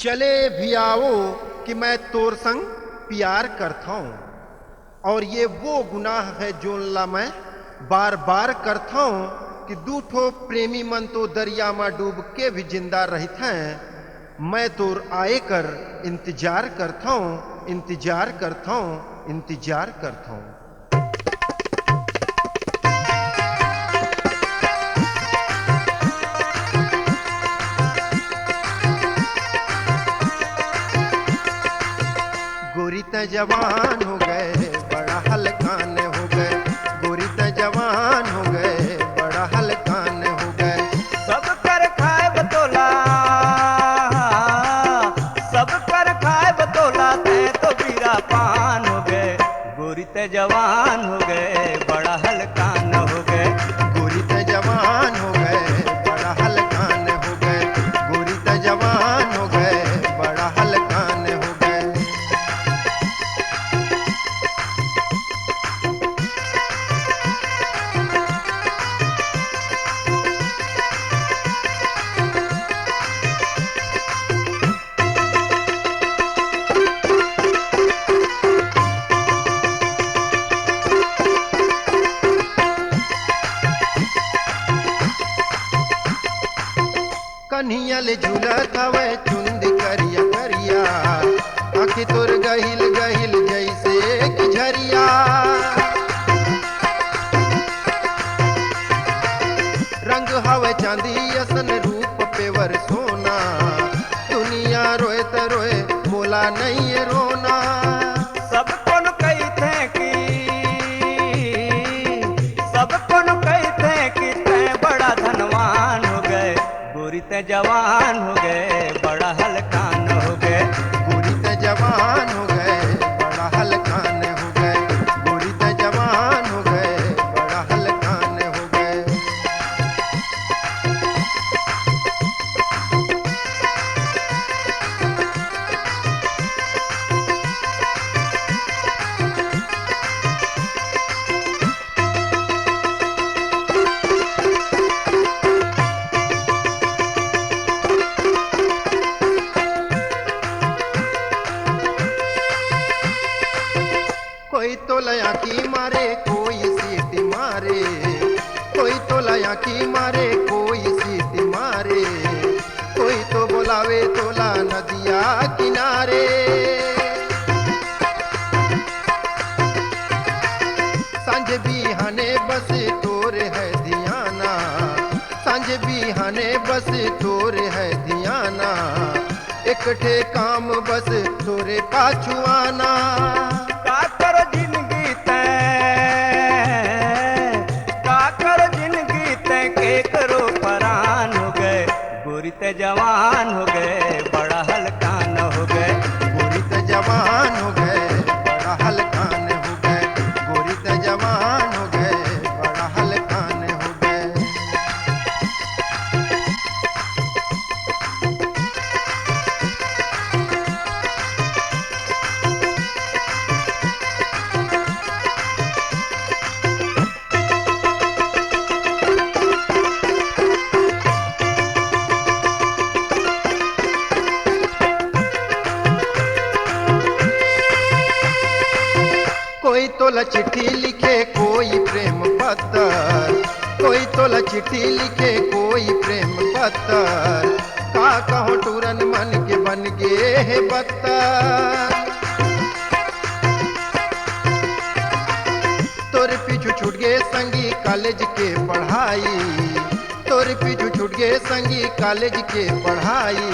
चले भी आओ कि मैं तोर संग प्यार करता हूँ, और ये वो गुनाह है जोनला मैं बार बार करता हूँ कि दूठो प्रेमी मन तो दरिया में डूब के भी जिंदा रहते हैं। मैं तोर आए कर इंतजार करता हूँ, इंतजार करता हूँ, इंतजार करता हूँ। गोरी त जवान हो गए बड़ा हलकान हो गए, गोरी त जवान हो गए बड़ा हलकान हो गए। सब कर खाए बतोला, सब कर खाए बतोला ते तो बीरा पान हो गए। गोरी ते जवान हो गए बड़ा हलकान हो गए। गोरी त जवान हो गए बड़ा हलकान हो गए, गोरी त जवान हो गए बड़ा हलकान हो गए। कन्हिया ले झूलत हवे चुंदी करिया करिया, आँखी तोर गहिल गहिल जैसे कि झरिया। रंग हवे चांदी असन रूप पेवर सोना, दुनिया रोए त रोए मोला नहीं रोना। सब कौन कहते कि, सब कौन कहते कि ते बड़ा धनवान हो गए। गोरी ते जवान हो गए बड़ा हलकान हो गए। गोरी त जवान हो गए बड़ा हलकान हो गए, गोरी त जवान हो गए बड़ा हलकान हो गए। कोई तो लया की मारे कोई सीटी मारे, कोई तो लया की मारे कोई सीटी मारे, कोई तो बुलावे तोला नदिया किनारे। सांझ बिहाने बस तोरे है धियाना, सांझ बिहाने बस तोरे है धियाना, इकट्ठे काम बस तोरे पाछुआना। का करो जिंदगी ते, का करो जिंदगी ते के करो परान हो गए। गोरी ते जवान हो गए बड़ा हलकान हो गए। गोरी त जवान हो गए बड़ा हलकान हो गए, गोरी त जवान हो गए बड़ा हलकान हो गए। कोई तोला चिट्ठी लिखे कोई प्रेम पत्र, कोई तोला चिट्ठी लिखे कोई प्रेम पत्र, का कहो टूरन मन के बन गे है बत्तर। तोर पीछू छूट गए संगी कॉलेज के पढ़ाई, तोर पीछू छूट गए संगी कॉलेज के पढ़ाई,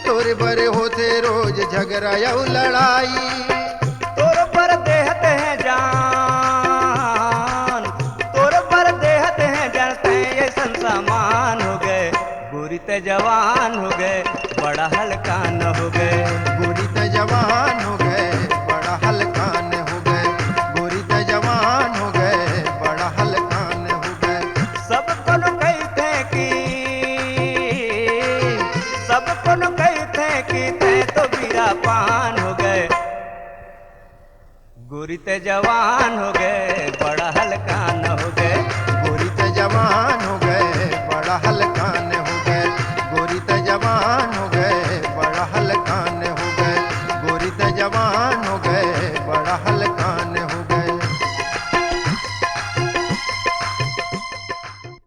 तोरे बरे होते रोज झगड़ा या लड़ाई। तोर पर देहते हैं जान, तोर पर देहते हैं जानते ये संसामान हो गए। गोरी ते जवान हो गए बड़ा हलकान हो गए। गोरी त जवान हो गए बड़ा हलकान हो गए, गोरी त जवान हो गए बड़ा हलकान हो गए। सब कौन कहते कि, सब कौन कहते कि ते तो बीरा पान हो गए। गोरी ते जवान हो गए बड़ा हलकान हो गए। गोरी त जवान हो गए बड़ा हलकान हो गए, गोरी त जवान हो गए बड़ा जवान हो गए बड़ा हलकान